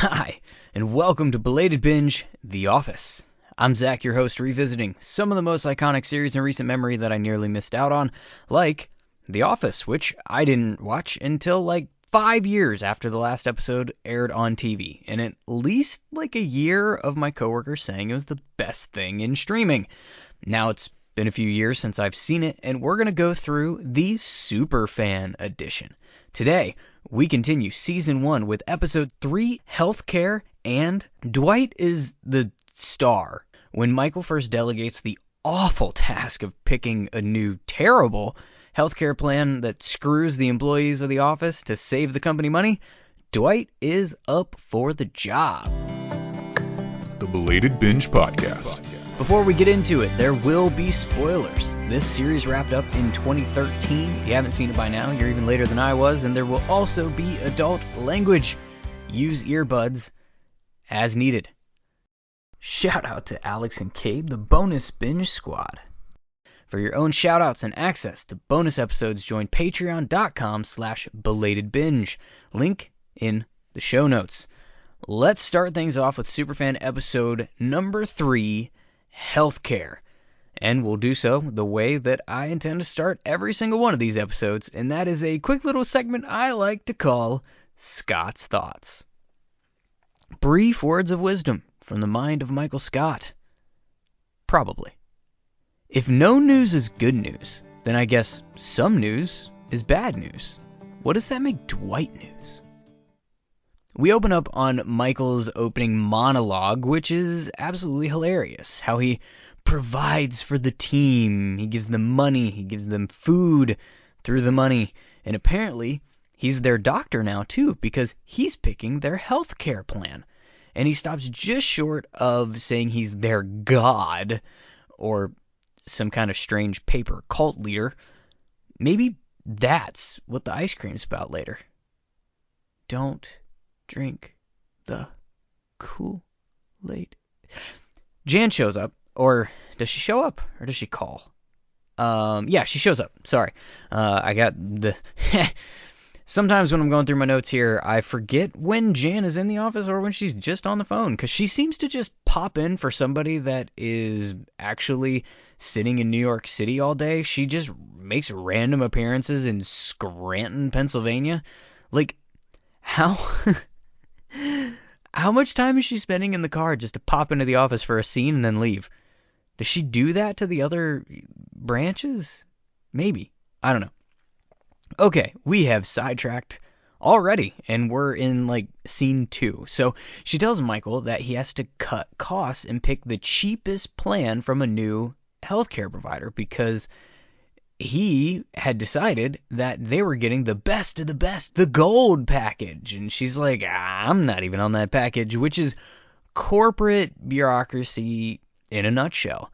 Hi, and welcome to Belated Binge, The Office. I'm Zach, your host, revisiting some of the most iconic series in recent memory that I nearly missed out on, like The Office, which I didn't watch until like 5 years after the last episode aired on TV, and at least like a year of my coworkers saying it was the best thing in streaming. Now it's been a few years since I've seen it, and we're going to go through the Superfan edition. Today, we continue Season 1 with Episode 3, Healthcare, and Dwight is the star. When Michael first delegates the awful task of picking a new, terrible healthcare plan that screws the employees of the office to save the company money, Dwight is up for the job. The Belated Binge Podcast. Before we get into it, there will be spoilers. This series wrapped up in 2013. If you haven't seen it by now, you're even later than I was, and there will also be adult language. Use earbuds as needed. Shout out to Alex and Cade, the Bonus Binge Squad. For your own shoutouts and access to bonus episodes, join patreon.com/belatedbinge. Link in the show notes. Let's start things off with Superfan episode number 3, Healthcare. And we'll do so the way that I intend to start every single one of these episodes, and that is a quick little segment I like to call Scott's Thoughts. Brief words of wisdom from the mind of Michael Scott. Probably. If no news is good news, then I guess some news is bad news. What does that make Dwight news? We open up on Michael's opening monologue, which is absolutely hilarious. How he provides for the team. He gives them money. He gives them food through the money. And apparently, he's their doctor now, too, because he's picking their health care plan. And he stops just short of saying he's their god or some kind of strange paper cult leader. Maybe that's what the ice cream's about later. Don't drink the Kool-Aid. Jan shows up, or does she show up, or does she call? Yeah, she shows up. Sorry. I got the... Sometimes when I'm going through my notes here, I forget when Jan is in the office or when she's just on the phone, because she seems to just pop in for somebody that is actually sitting in New York City all day. She just makes random appearances in Scranton, Pennsylvania. Like, how much time is she spending in the car just to pop into the office for a scene and then leave? Does she do that to the other branches? Maybe. I don't know. Okay, we have sidetracked already, and we're in, like, scene 2. So she tells Michael that he has to cut costs and pick the cheapest plan from a new healthcare provider because he had decided that they were getting the best of the best, the gold package. And she's like, I'm not even on that package, which is corporate bureaucracy in a nutshell.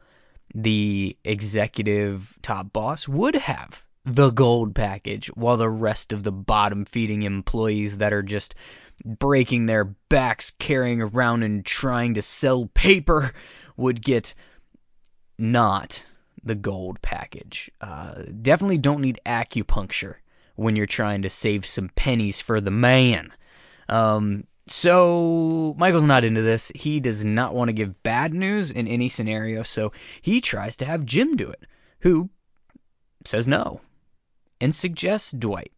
The executive top boss would have the gold package, while the rest of the bottom-feeding employees that are just breaking their backs carrying around and trying to sell paper would get not the gold package. Definitely don't need acupuncture when you're trying to save some pennies for the man. So Michael's not into this. He does not want to give bad news in any scenario, so he tries to have Jim do it, who says no and suggests Dwight,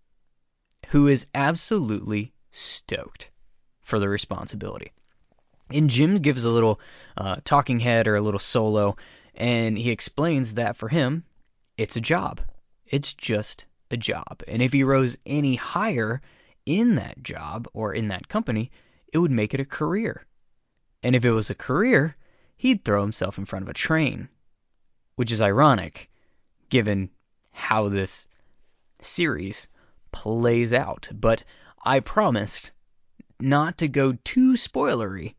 who is absolutely stoked for the responsibility. And Jim gives a little talking head or a little solo, and he explains that for him, it's a job. It's just a job. And if he rose any higher in that job or in that company, it would make it a career. And if it was a career, he'd throw himself in front of a train, which is ironic given how this series plays out. But I promised not to go too spoilery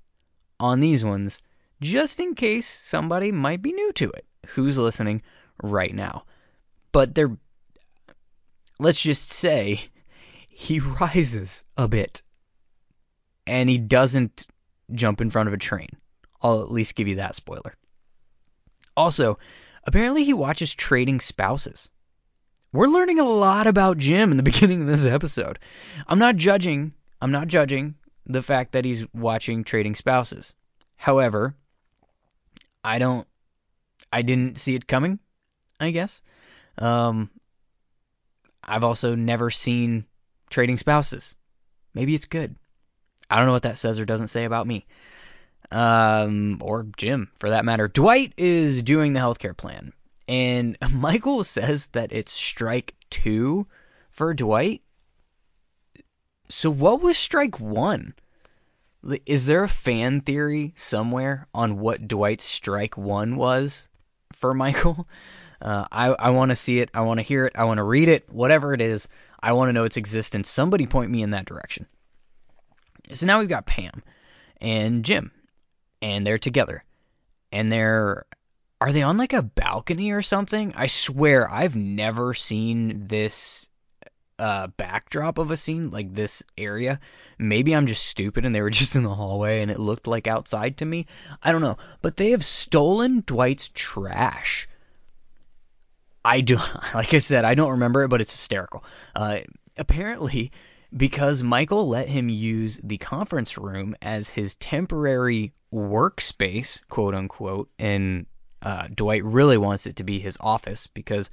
on these ones, just in case somebody might be new to it who's listening right now. But let's just say he rises a bit and he doesn't jump in front of a train. I'll at least give you that spoiler. Also, apparently he watches Trading Spouses. We're learning a lot about Jim in the beginning of this episode. I'm not judging the fact that he's watching Trading Spouses. However, I didn't see it coming, I guess. I've also never seen Trading Spouses. Maybe it's good. I don't know what that says or doesn't say about me. Or Jim, for that matter. Dwight is doing the healthcare plan, and Michael says that it's strike 2 for Dwight. So what was strike 1? Is there a fan theory somewhere on what Dwight's strike 1 was for Michael? I want to see it. I want to hear it. I want to read it. Whatever it is, I want to know its existence. Somebody point me in that direction. So now we've got Pam and Jim, and they're together. And are they on like a balcony or something? I swear I've never seen this backdrop of a scene like this area. Maybe I'm just stupid and they were just in the hallway and it looked like outside to me. I don't know. But they have stolen Dwight's trash. Like I said, I don't remember it, but it's hysterical. Apparently, because Michael let him use the conference room as his temporary workspace, quote unquote, and Dwight really wants it to be his office because,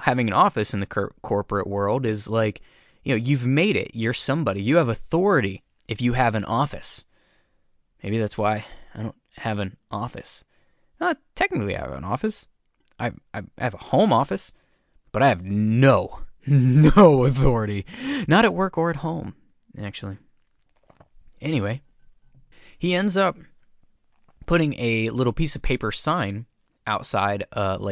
having an office in the corporate world is like, you've made it. You're somebody. You have authority if you have an office. Maybe that's why I don't have an office. Technically, I have an office. I have a home office, but I have no authority. Not at work or at home, actually. Anyway, he ends up putting a little piece of paper sign outside,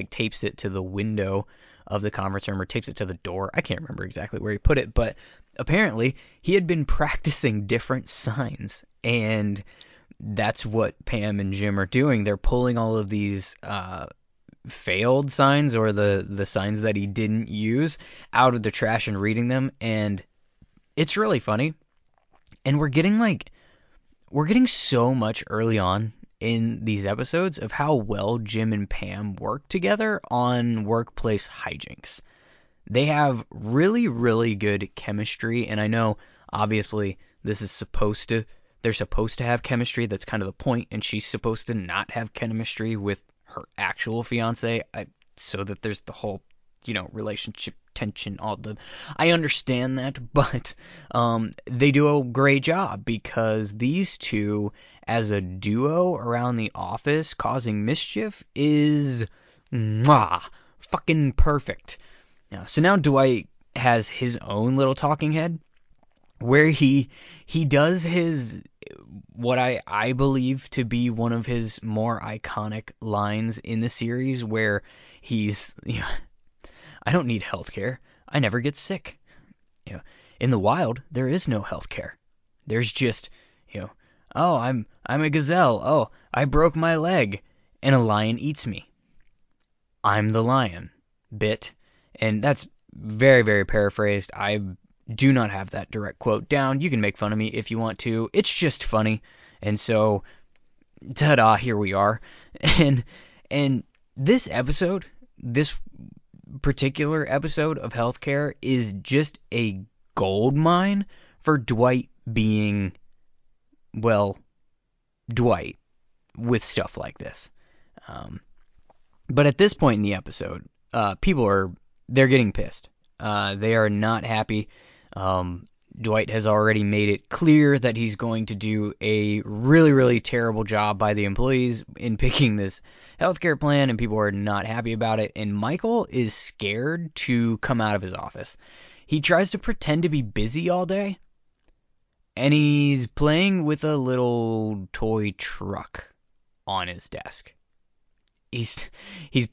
tapes it to the window of the conference room or tapes it to the door. I can't remember exactly where he put it, but apparently he had been practicing different signs, and that's what Pam and Jim are doing. They're pulling all of these failed signs or the signs that he didn't use out of the trash and reading them, and it's really funny. And we're getting so much early on in these episodes of how well Jim and Pam work together on workplace hijinks. They have really, really good chemistry, and I know obviously they're supposed to have chemistry. That's kind of the point, and she's supposed to not have chemistry with her actual fiance, so that there's the whole, relationship tension, I understand that, but they do a great job because these two as a duo around the office causing mischief is fucking perfect. So now Dwight has his own little talking head where he does his what I believe to be one of his more iconic lines in the series, where he's, I don't need healthcare. I never get sick. In the wild, there is no healthcare. There's just, oh, I'm a gazelle. Oh, I broke my leg, and a lion eats me. I'm the lion. Bit. And that's very, very paraphrased. I do not have that direct quote down. You can make fun of me if you want to. It's just funny. And so, ta-da, here we are. And this particular episode of healthcare is just a gold mine for Dwight being, Dwight with stuff like this. But at this point in the episode, they're getting pissed. They are not happy. Dwight has already made it clear that he's going to do a really, really terrible job by the employees in picking this healthcare plan, and people are not happy about it. And Michael is scared to come out of his office. He tries to pretend to be busy all day, and he's playing with a little toy truck on his desk. He's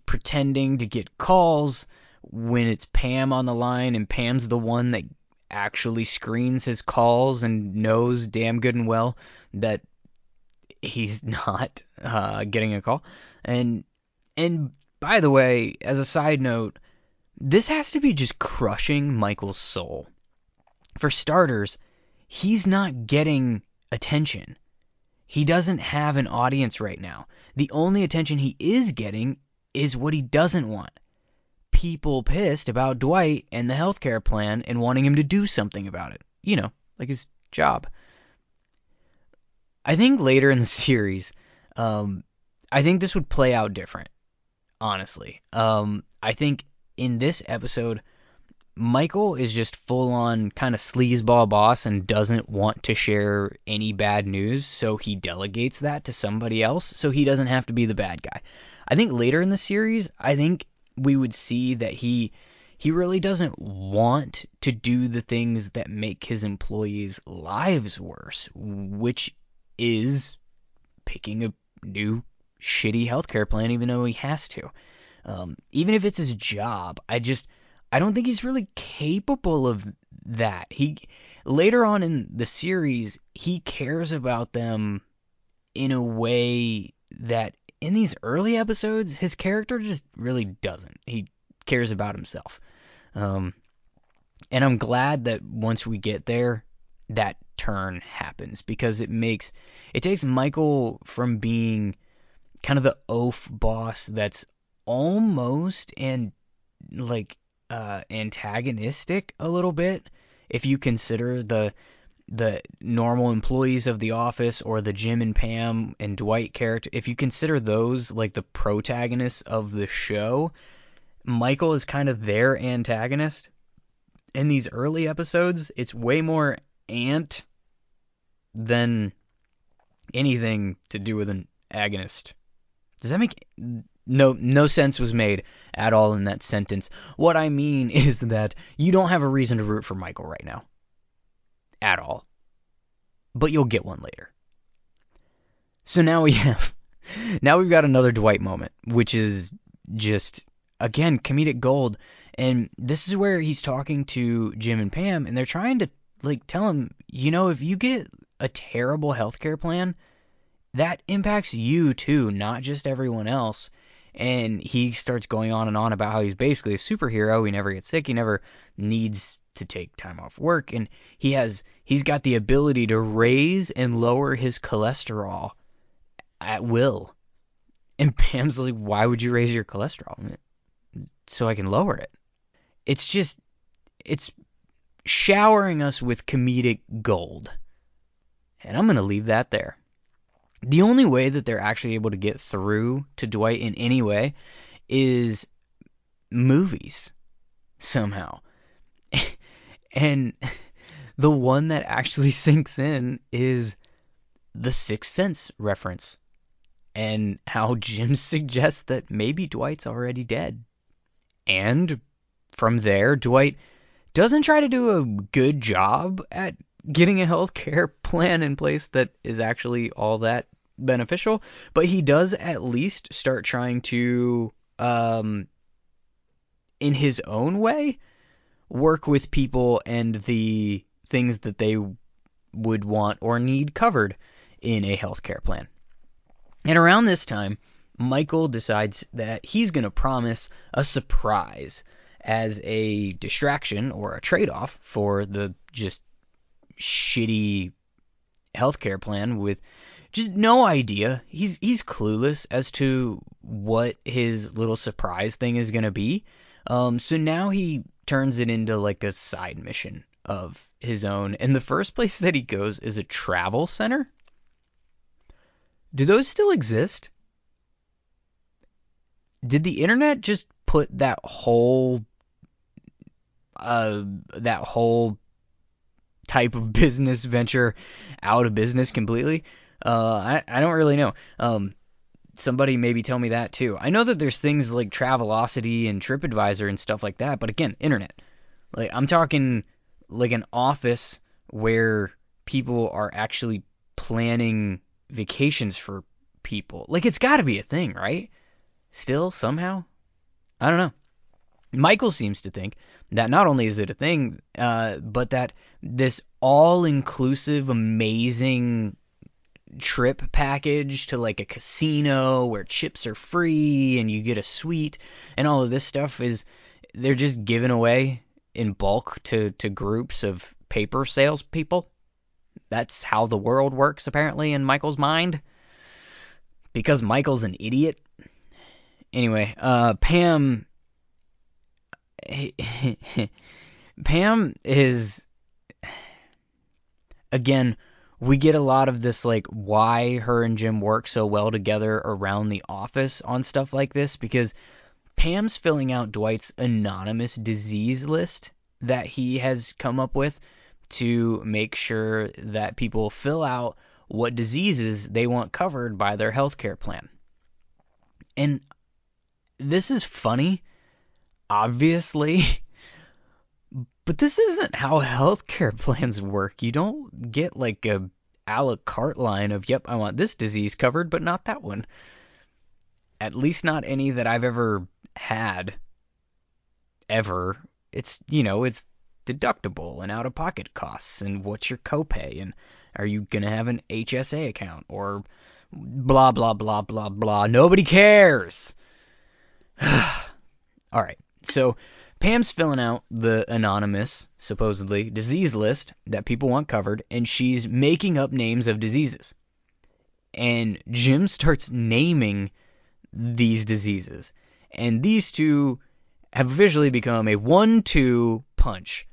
pretending to get calls when it's Pam on the line, and Pam's the one that actually screens his calls and knows damn good and well that he's not getting a call. And by the way, as a side note, this has to be just crushing Michael's soul. For starters, he's not getting attention. He doesn't have an audience right now. The only attention he is getting is what he doesn't want. People pissed about Dwight and the healthcare plan and wanting him to do something about it. Like his job. I think later in the series, I think this would play out different, honestly. I think in this episode, Michael is just full on kind of sleazeball boss and doesn't want to share any bad news, so he delegates that to somebody else so he doesn't have to be the bad guy. I think later in the series, I think we would see that he really doesn't want to do the things that make his employees' lives worse, which is picking a new shitty healthcare plan even though he has to. Even if it's his job, I don't think he's really capable of that. He later on in the series, he cares about them in a way that in these early episodes, his character just really doesn't. He cares about himself. Um, and I'm glad that once we get there, that turn happens because it takes Michael from being kind of the oaf boss that's almost and like antagonistic a little bit if you consider the normal employees of the office or the Jim and Pam and Dwight character. If you consider those like the protagonists of the show, Michael is kind of their antagonist. In these early episodes, it's way more ant than anything to do with an agonist. Does that make no sense was made at all in that sentence? What I mean is that you don't have a reason to root for Michael right now. At all. But you'll get one later. So now we've got another Dwight moment, which is just, again, comedic gold. And this is where he's talking to Jim and Pam, and they're trying to like tell him, if you get a terrible healthcare plan, that impacts you too, not just everyone else. And he starts going on and on about how he's basically a superhero. He never gets sick. He never needs to take time off work. And he's got the ability to raise and lower his cholesterol at will. And Pam's like, why would you raise your cholesterol? So I can lower it. It's showering us with comedic gold. And I'm going to leave that there. The only way that they're actually able to get through to Dwight in any way is movies, somehow. And the one that actually sinks in is the Sixth Sense reference, and how Jim suggests that maybe Dwight's already dead. And from there, Dwight doesn't try to do a good job at getting a healthcare plan in place that is actually all that beneficial, but he does at least start trying to, in his own way, work with people and the things that they would want or need covered in a healthcare plan. And around this time, Michael decides that he's going to promise a surprise as a distraction or a trade-off for the just shitty healthcare plan with just no idea. He's clueless as to what his little surprise thing is going to be. So now he turns it into like a side mission of his own. And the first place that he goes is a travel center. Do those still exist? Did the internet just put that whole type of business venture out of business completely? I don't really know. Somebody maybe tell me that too. I know that there's things like Travelocity and TripAdvisor and stuff like that, but again, internet. Like I'm talking like an office where people are actually planning vacations for people. Like it's got to be a thing, right? Still, somehow? I don't know. Michael seems to think that not only is it a thing, but that this all-inclusive, amazing trip package to like a casino where chips are free and you get a suite and all of this stuff they're just given away in bulk to groups of paper salespeople. That's how the world works, apparently, in Michael's mind. Because Michael's an idiot. Anyway, Pam is, again, We get a lot of this, like, why her and Jim work so well together around the office on stuff like this, because Pam's filling out Dwight's anonymous disease list that he has come up with to make sure that people fill out what diseases they want covered by their healthcare plan. And this is funny, obviously, but this isn't how healthcare plans work. You don't get like a la carte line of, yep, I want this disease covered, but not that one. At least not any that I've ever had. Ever. It's deductible and out-of-pocket costs, and what's your copay, and are you going to have an HSA account, or blah, blah, blah, blah, blah. Nobody cares. All right, so Pam's filling out the anonymous, supposedly, disease list that people want covered, and she's making up names of diseases. And Jim starts naming these diseases, and these two have officially become a 1-2 punch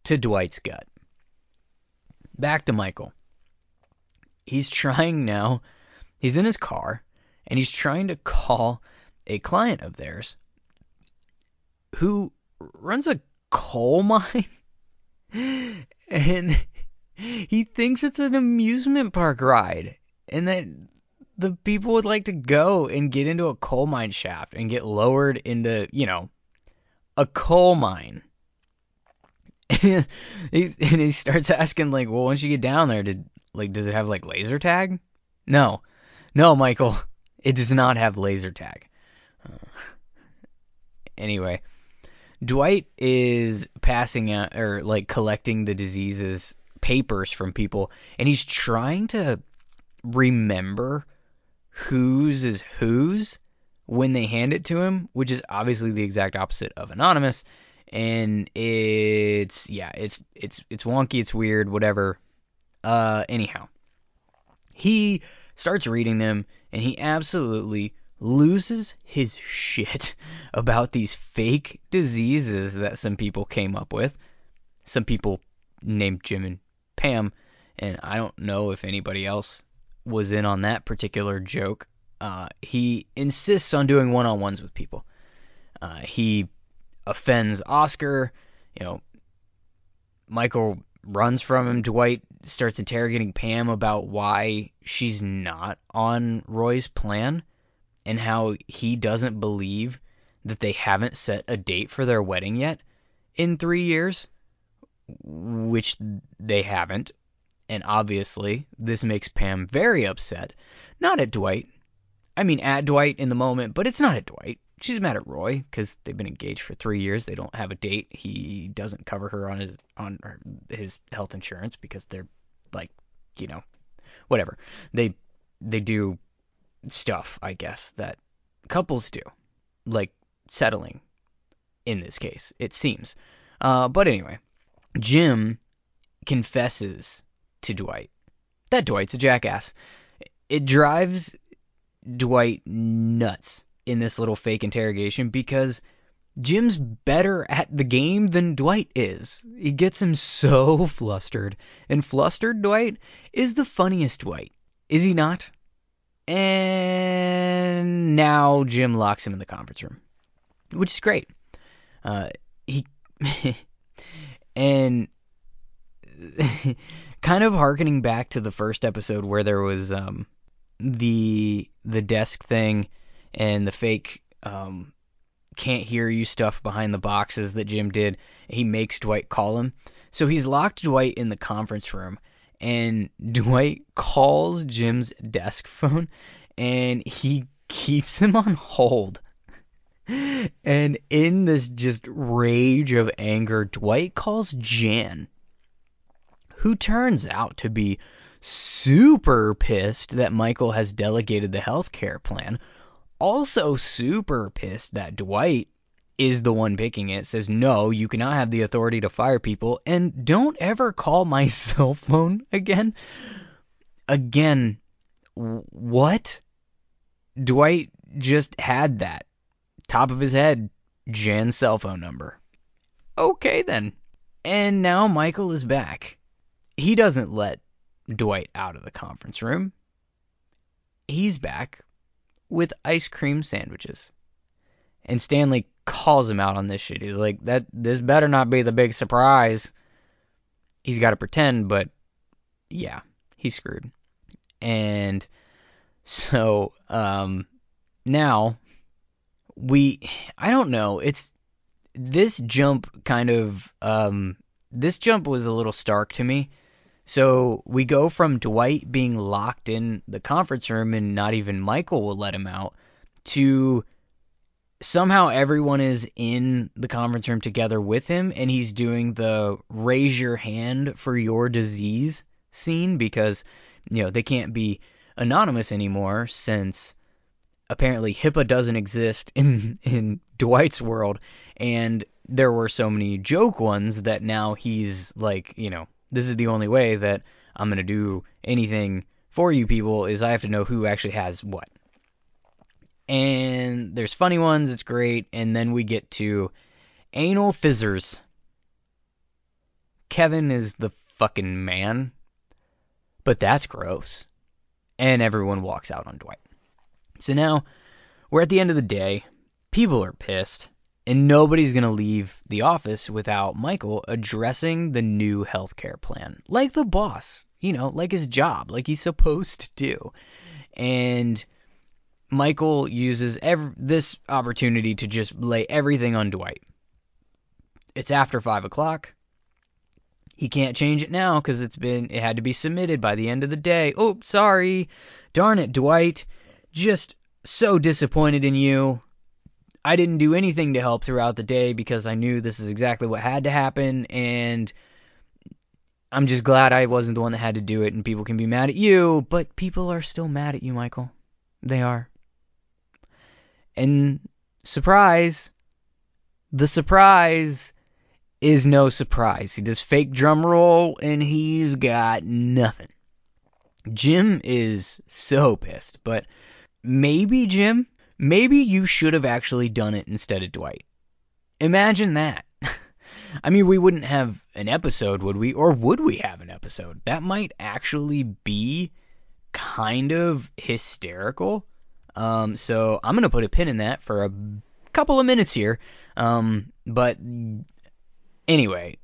to Dwight's gut. Back to Michael. He's trying now, he's in his car, and he's trying to call a client of theirs who runs a coal mine, and he thinks it's an amusement park ride, and that the people would like to go and get into a coal mine shaft and get lowered into, a coal mine. And he starts asking, like, well, once you get down there, does it have, like, laser tag? No, Michael, it does not have laser tag. Anyway, Dwight is passing out, or, like, collecting the diseases papers from people, and he's trying to remember whose is whose when they hand it to him, which is obviously the exact opposite of anonymous. And it's wonky, it's weird, whatever. Anyhow, he starts reading them, and he absolutely loses his shit about these fake diseases that some people came up with. Some people named Jim and Pam, and I don't know if anybody else was in on that particular joke. He insists on doing one-on-ones with people. He offends Oscar. Michael runs from him. Dwight starts interrogating Pam about why she's not on Roy's plan and how he doesn't believe that they haven't set a date for their wedding yet in 3 years, which they haven't. And obviously, this makes Pam very upset. Not at Dwight. I mean, at Dwight in the moment, but it's not at Dwight. She's mad at Roy because they've been engaged for 3 years. They don't have a date. He doesn't cover her on his health insurance because they're like, whatever. They do stuff, I guess, that couples do, like settling. In this case, it seems. But anyway, Jim confesses to Dwight that Dwight's a jackass. It drives Dwight nuts in this little fake interrogation because Jim's better at the game than Dwight is. He gets him so flustered. And flustered Dwight is the funniest Dwight, is he not? And now Jim locks him in the conference room, which is great. And kind of harkening back to the first episode where there was the desk thing and the fake can't hear you stuff behind the boxes that Jim did. He makes Dwight call him. So he's locked Dwight in the conference room, and Dwight calls Jim's desk phone, and he keeps him on hold. And in this just rage of anger, Dwight calls Jan, who turns out to be super pissed that Michael has delegated the healthcare plan. Also super pissed that Dwight is the one picking it. Says, no, you cannot have the authority to fire people, and don't ever call my cell phone again. Again, what? Dwight just had that. Top of his head, Jan's cell phone number. Okay then. And now Michael is back. He doesn't let Dwight out of the conference room, he's back with ice cream sandwiches. And Stanley calls him out on this shit. He's like, this better not be the big surprise. He's got to pretend, but yeah, he's screwed. And so now I don't know. This jump was a little stark to me. So we go from Dwight being locked in the conference room and not even Michael will let him out to somehow everyone is in the conference room together with him and he's doing the raise your hand for your disease scene because, they can't be anonymous anymore since apparently HIPAA doesn't exist in Dwight's world, and there were so many joke ones that now he's like, this is the only way that I'm going to do anything for you people is I have to know who actually has what. And there's funny ones, it's great, and then we get to anal fizzers. Kevin is the fucking man, but that's gross. And everyone walks out on Dwight. So now, we're at the end of the day, people are pissed, and nobody's going to leave the office without Michael addressing the new healthcare plan. Like the boss, like his job, like he's supposed to do. And Michael uses this opportunity to just lay everything on Dwight. It's after 5 o'clock. He can't change it now because it had to be submitted by the end of the day. Oh, sorry. Darn it, Dwight. Just so disappointed in you. I didn't do anything to help throughout the day because I knew this is exactly what had to happen, and I'm just glad I wasn't the one that had to do it, and people can be mad at you, but people are still mad at you, Michael. They are. And surprise, the surprise is no surprise. He does fake drum roll, and he's got nothing. Jim is so pissed, but maybe, Jim, you should have actually done it instead of Dwight. Imagine that. I mean, we wouldn't have an episode, would we? Or would we have an episode? That might actually be kind of hysterical. So I'm going to put a pin in that for a couple of minutes here. But anyway,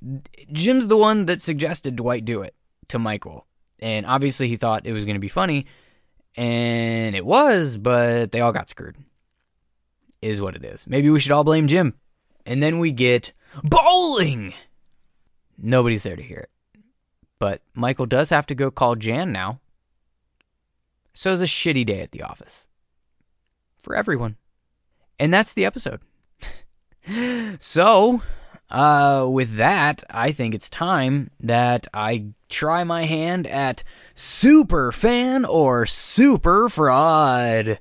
Jim's the one that suggested Dwight do it to Michael. And obviously he thought it was going to be funny. And it was, but they all got screwed. Is what it is. Maybe we should all blame Jim. And then we get bowling. Nobody's there to hear it. But Michael does have to go call Jan now. So it's a shitty day at the office. For everyone. And that's the episode. So, with that, I think it's time that I try my hand at Super Fan or Super Fraud.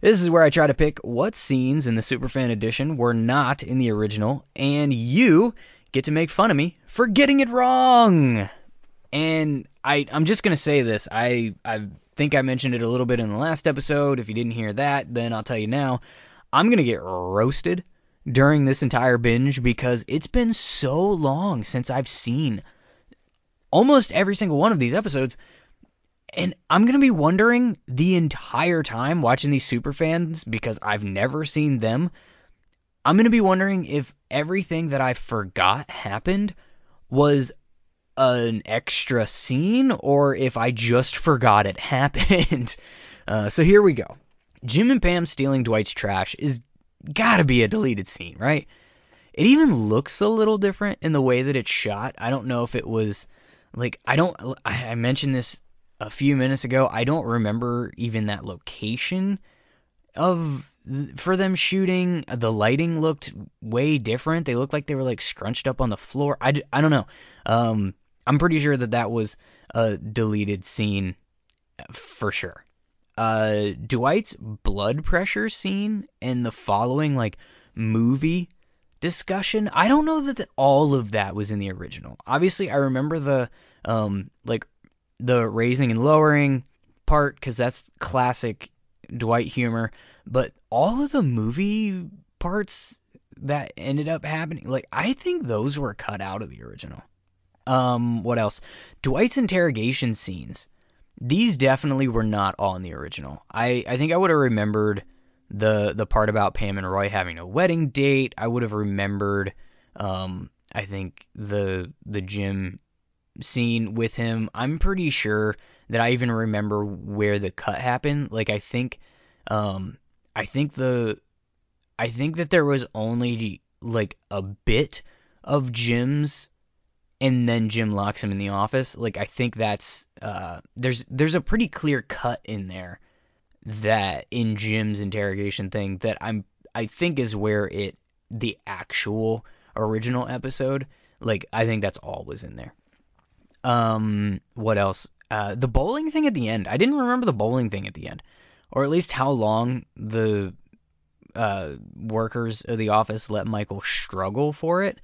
This is where I try to pick what scenes in the Super Fan edition were not in the original, and you get to make fun of me for getting it wrong. And I'm just going to say this. I think I mentioned it a little bit in the last episode. If you didn't hear that, then I'll tell you now. I'm going to get roasted during this entire binge because it's been so long since I've seen almost every single one of these episodes. And I'm going to be wondering the entire time watching these Superfans, because I've never seen them, I'm going to be wondering if everything that I forgot happened was an extra scene or if I just forgot it happened. So here we go. Jim and Pam stealing Dwight's trash is gotta be a deleted scene, right? It even looks a little different in the way that it's shot. I don't know if it was like, I mentioned this a few minutes ago. I don't remember even that location for them shooting. The lighting looked way different. They looked like they were like scrunched up on the floor. I don't know. I'm pretty sure that was a deleted scene for sure. Dwight's blood pressure scene and the following like movie discussion, I don't know that all of that was in the original. Obviously, I remember the raising and lowering part because that's classic Dwight humor, but all of the movie parts that ended up happening, like I think those were cut out of the original. What else? Dwight's interrogation scenes. These definitely were not all in the original. I think I would have remembered the part about Pam and Roy having a wedding date. I would have remembered, I think the Jim scene with him. I'm pretty sure that I even remember where the cut happened. Like um, I think that there was only like a bit of Jim's, and then Jim locks him in the office. Like I think that's there's a pretty clear cut in there that in Jim's interrogation thing that I think is where the actual original episode, like I think that's all was in there. What else? The bowling thing at the end. I didn't remember the bowling thing at the end, or at least how long the workers of the office let Michael struggle for it.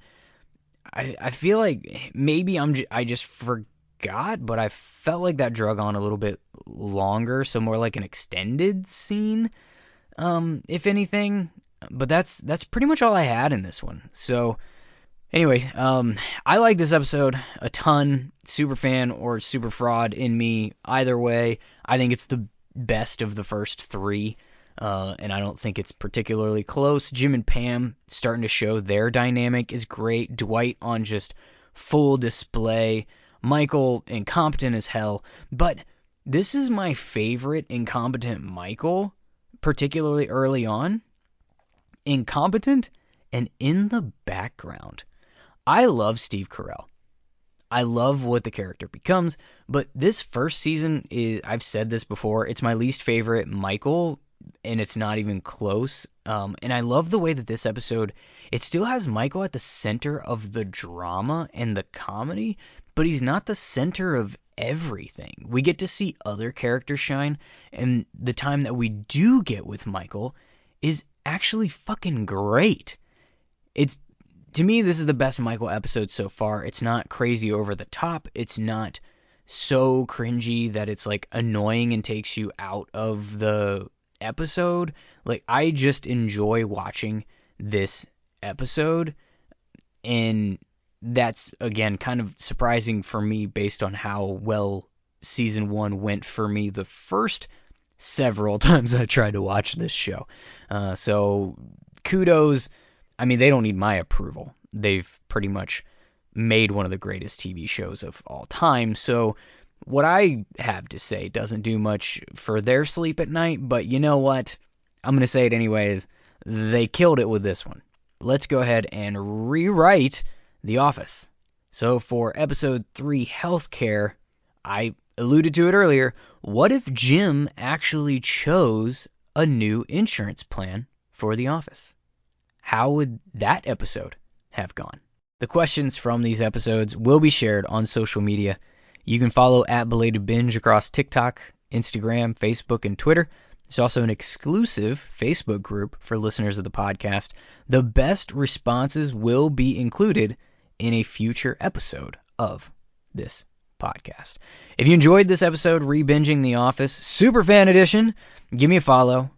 I feel like maybe I just forgot, but I felt like that drug on a little bit longer, so more like an extended scene, if anything. But that's pretty much all I had in this one. So anyway, I like this episode a ton. Super fan or super fraud in me, either way. I think it's the best of the first three. And I don't think it's particularly close. Jim and Pam starting to show their dynamic is great. Dwight on just full display. Michael incompetent as hell. But this is my favorite incompetent Michael, particularly early on. Incompetent and in the background. I love Steve Carell. I love what the character becomes, but this first season I've said this before, it's my least favorite Michael, and it's not even close. And I love the way that this episode, it still has Michael at the center of the drama and the comedy, but he's not the center of everything. We get to see other characters shine, and the time that we do get with Michael is actually fucking great. To me, this is the best Michael episode so far. It's not crazy over the top. It's not so cringy that it's like annoying and takes you out of the episode. Like, I just enjoy watching this episode, and that's again kind of surprising for me based on how well season 1 went for me the first several times I tried to watch this show. So kudos. I mean, they don't need my approval. They've pretty much made one of the greatest TV shows of all time. So what I have to say doesn't do much for their sleep at night, but you know what? I'm going to say it anyways. They killed it with this one. Let's go ahead and rewrite The Office. So for episode 3, healthcare, I alluded to it earlier. What if Jim actually chose a new insurance plan for The Office? How would that episode have gone? The questions from these episodes will be shared on social media. You can follow @BelatedBinge across TikTok, Instagram, Facebook, and Twitter. There's also an exclusive Facebook group for listeners of the podcast. The best responses will be included in a future episode of this podcast. If you enjoyed this episode, Rebinging The Office, Superfan Edition, give me a follow.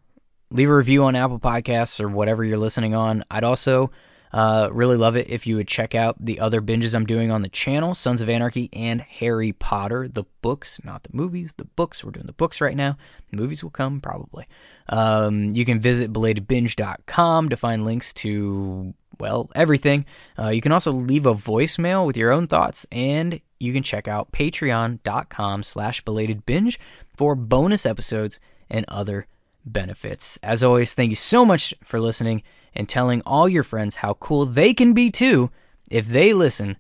Leave a review on Apple Podcasts or whatever you're listening on. I'd also really love it if you would check out the other binges I'm doing on the channel, Sons of Anarchy and Harry Potter, the books, not the movies, the books. We're doing the books right now. The movies will come probably. You can visit belatedbinge.com to find links to, well, everything. You can also leave a voicemail with your own thoughts, and you can check out patreon.com/belatedbinge for bonus episodes and other benefits. As always, thank you so much for listening and telling all your friends how cool they can be too if they listen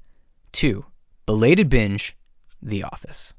to Belated Binge, The Office.